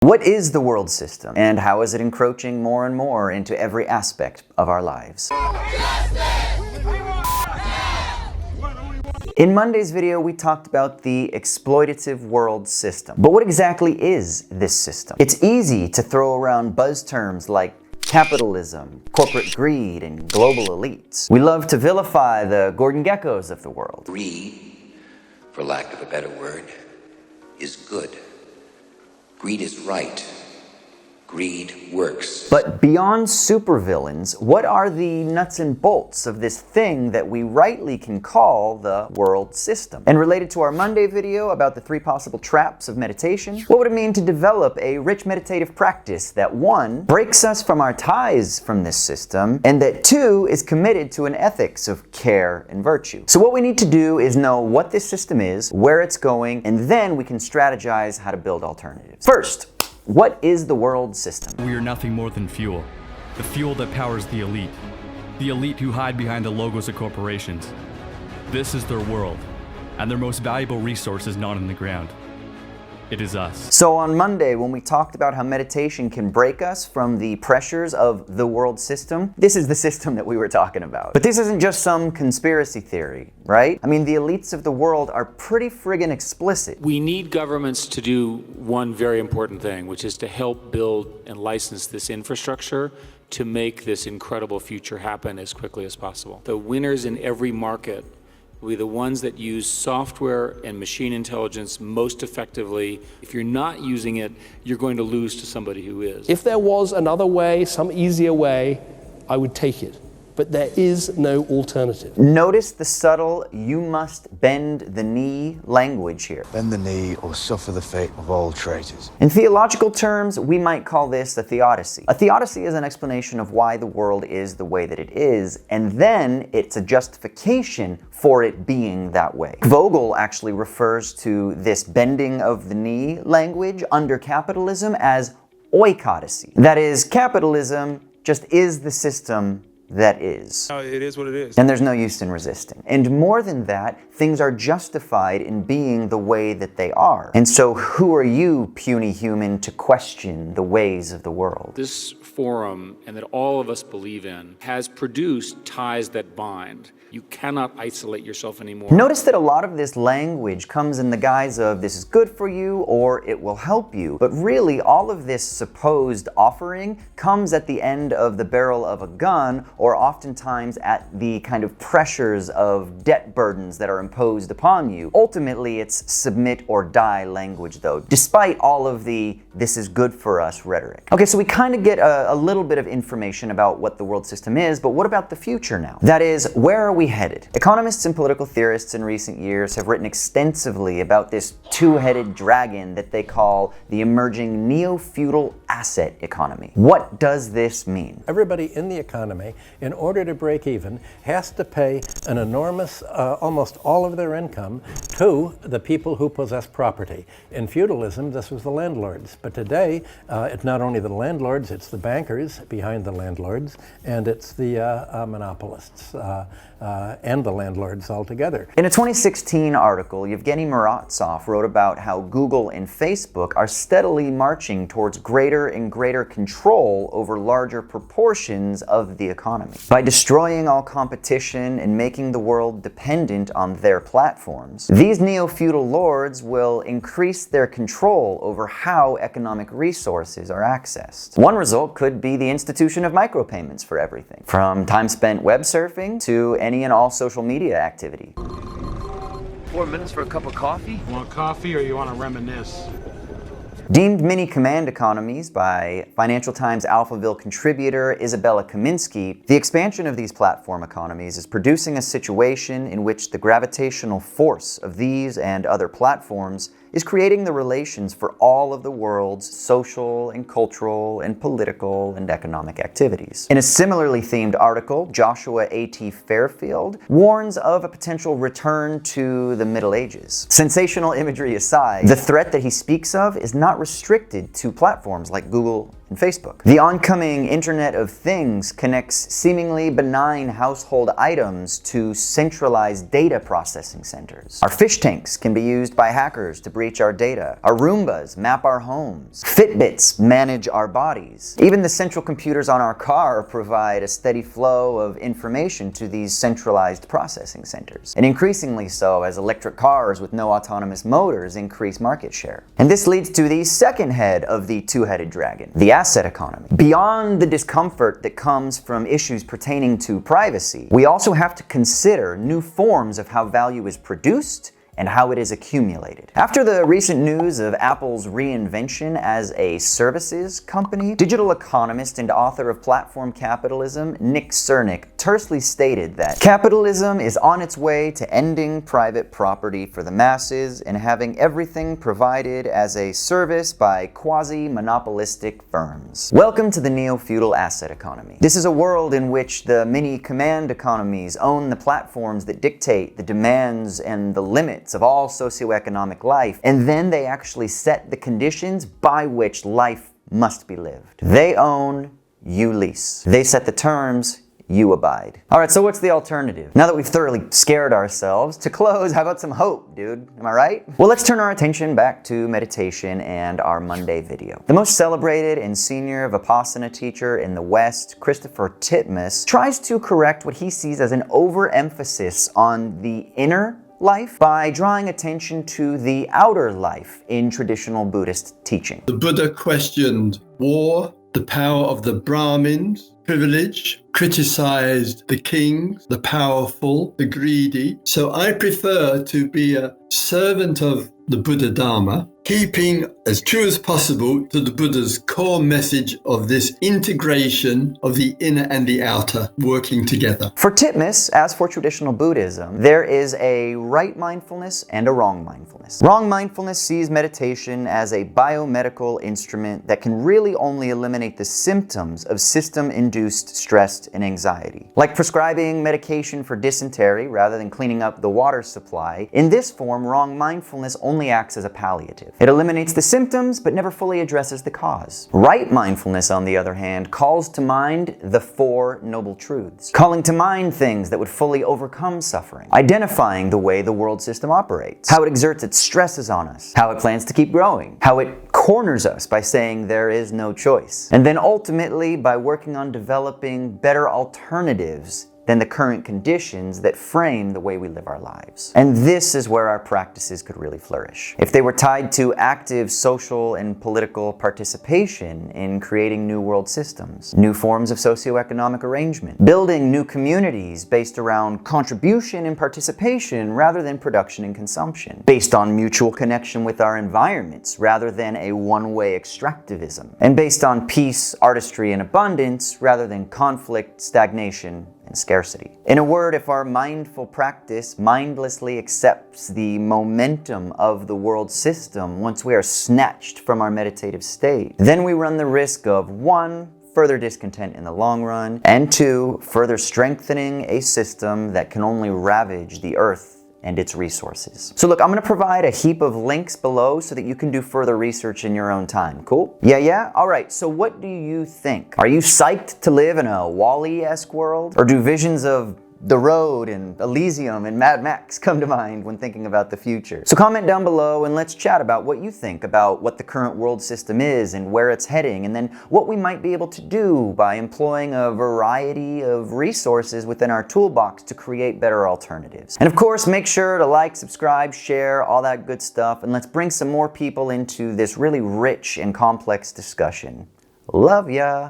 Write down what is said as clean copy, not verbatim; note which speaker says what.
Speaker 1: What is the world system, and how is it encroaching more and more into every aspect of our lives? In Monday's video, we talked about the exploitative world system. But what exactly is this system? It's easy to throw around buzz terms like capitalism, corporate greed, and global elites. We love to vilify the Gordon Geckos of the world.
Speaker 2: Greed, for lack of a better word, is good. Greed is right. Greed works.
Speaker 1: But beyond supervillains, what are the nuts and bolts of this thing that we rightly can call the world system? And related to our Monday video about the 3 possible traps of meditation, what would it mean to develop a rich meditative practice that 1, breaks us from our ties from this system, and that 2, is committed to an ethics of care and virtue? So what we need to do is know what this system is, where it's going, and then we can strategize how to build alternatives. First, what is the world system?
Speaker 3: We are nothing more than fuel. The fuel that powers the elite who hide behind the logos of corporations. This is their world, and their most valuable resource is not in the ground. It is us.
Speaker 1: So on Monday, when we talked about how meditation can break us from the pressures of the world system, this is the system that we were talking about. But this isn't just some conspiracy theory, right? I mean, the elites of the world are pretty friggin' explicit.
Speaker 4: We need governments to do one very important thing, which is to help build and license this infrastructure to make this incredible future happen as quickly as possible. The winners in every market will be the ones that use software and machine intelligence most effectively. If you're not using it, you're going to lose to somebody who is.
Speaker 5: If there was another way, some easier way, I would take it. But there is no alternative.
Speaker 1: Notice the subtle, you must bend the knee language here.
Speaker 6: Bend the knee or suffer the fate of all traitors.
Speaker 1: In theological terms, we might call this a theodicy. A theodicy is an explanation of why the world is the way that it is, and then it's a justification for it being that way. Vogel actually refers to this bending of the knee language under capitalism as oikodocy. That is, capitalism just is the system that is.
Speaker 7: It is what it is.
Speaker 1: And there's no use in resisting. And more than that, things are justified in being the way that they are. And so who are you, puny human, to question the ways of the world?
Speaker 4: This forum, and that all of us believe in, has produced ties that bind. You cannot isolate yourself anymore.
Speaker 1: Notice that a lot of this language comes in the guise of this is good for you or it will help you. But really, all of this supposed offering comes at the end of the barrel of a gun, or oftentimes at the kind of pressures of debt burdens that are imposed upon you. Ultimately, it's submit or die language, though, despite all of the this is good for us rhetoric. Okay, so we kind of get a little bit of information about what the world system is, but what about the future now? That is, where are we headed? Economists and political theorists in recent years have written extensively about this two-headed dragon that they call the emerging neo-feudal asset economy. What does this mean?
Speaker 8: Everybody in the economy, in order to break even, has to pay an enormous, almost all of their income to the people who possess property. In feudalism, this was the landlords. But today, it's not only the landlords, it's the bankers behind the landlords, and it's the monopolists and the landlords altogether.
Speaker 1: In a 2016 article, Yevgeny Muratsov wrote about how Google and Facebook are steadily marching towards greater and greater control over larger proportions of the economy. By destroying all competition and making the world dependent on their platforms, these neo-feudal lords will increase their control over how economic resources are accessed. One result could be the institution of micropayments for everything, from time spent web surfing to any and all social media activity.
Speaker 9: 4 minutes for a cup of coffee?
Speaker 7: You want coffee or you want to reminisce?
Speaker 1: Deemed mini-command economies by Financial Times Alphaville contributor Isabella Kaminsky, the expansion of these platform economies is producing a situation in which the gravitational force of these and other platforms is creating the relations for all of the world's social and cultural and political and economic activities. In a similarly themed article, Joshua A.T. Fairfield warns of a potential return to the Middle Ages. Sensational imagery aside, the threat that he speaks of is not restricted to platforms like Google and Facebook. The oncoming Internet of Things connects seemingly benign household items to centralized data processing centers. Our fish tanks can be used by hackers to breach our data. Our Roombas map our homes. Fitbits manage our bodies. Even the central computers on our car provide a steady flow of information to these centralized processing centers, and increasingly so as electric cars with no autonomous motors increase market share. And this leads to the second head of the two-headed dragon, the asset economy. Beyond the discomfort that comes from issues pertaining to privacy, we also have to consider new forms of how value is produced and how it is accumulated. After the recent news of Apple's reinvention as a services company, digital economist and author of Platform Capitalism, Nick Cernick, tersely stated that capitalism is on its way to ending private property for the masses and having everything provided as a service by quasi-monopolistic firms. Welcome to the neo-feudal asset economy. This is a world in which the mini-command economies own the platforms that dictate the demands and the limits of all socioeconomic life, and then they actually set the conditions by which life must be lived. They own, you lease. They set the terms, you abide. Alright, so what's the alternative? Now that we've thoroughly scared ourselves, to close, how about some hope, dude? Am I right? Well, let's turn our attention back to meditation and our Monday video. The most celebrated and senior Vipassana teacher in the West, Christopher Titmuss, tries to correct what he sees as an overemphasis on the inner life by drawing attention to the outer life in traditional Buddhist teaching.
Speaker 10: The Buddha questioned war, the power of the Brahmins, privilege, criticized the kings, the powerful, the greedy. So I prefer to be a servant of the Buddha Dharma, keeping as true as possible to the Buddha's core message of this integration of the inner and the outer working together.
Speaker 1: For Titmuss, as for traditional Buddhism, there is a right mindfulness and a wrong mindfulness. Wrong mindfulness sees meditation as a biomedical instrument that can really only eliminate the symptoms of system-induced stress and anxiety. Like prescribing medication for dysentery rather than cleaning up the water supply, in this form, wrong mindfulness only acts as a palliative. It eliminates the symptoms, but never fully addresses the cause. Right mindfulness, on the other hand, calls to mind the Four Noble Truths, calling to mind things that would fully overcome suffering, identifying the way the world system operates, how it exerts its stresses on us, how it plans to keep growing, how it corners us by saying there is no choice, and then ultimately by working on developing better alternatives than the current conditions that frame the way we live our lives. And this is where our practices could really flourish. If they were tied to active social and political participation in creating new world systems, new forms of socioeconomic arrangement, building new communities based around contribution and participation rather than production and consumption, based on mutual connection with our environments rather than a one-way extractivism, and based on peace, artistry, and abundance rather than conflict, stagnation, and scarcity. In a word, if our mindful practice mindlessly accepts the momentum of the world system once we are snatched from our meditative state, then we run the risk of 1, further discontent in the long run, and 2, further strengthening a system that can only ravage the earth and its resources. So look, I'm going to provide a heap of links below so that you can do further research in your own time. Cool? Yeah? Alright, so what do you think? Are you psyched to live in a WALL-E-esque world? Or do visions of The Road and Elysium and Mad Max come to mind when thinking about the future? So comment down below and let's chat about what you think about what the current world system is and where it's heading, and then what we might be able to do by employing a variety of resources within our toolbox to create better alternatives. And of course, make sure to like, subscribe, share, all that good stuff, and let's bring some more people into this really rich and complex discussion. Love ya!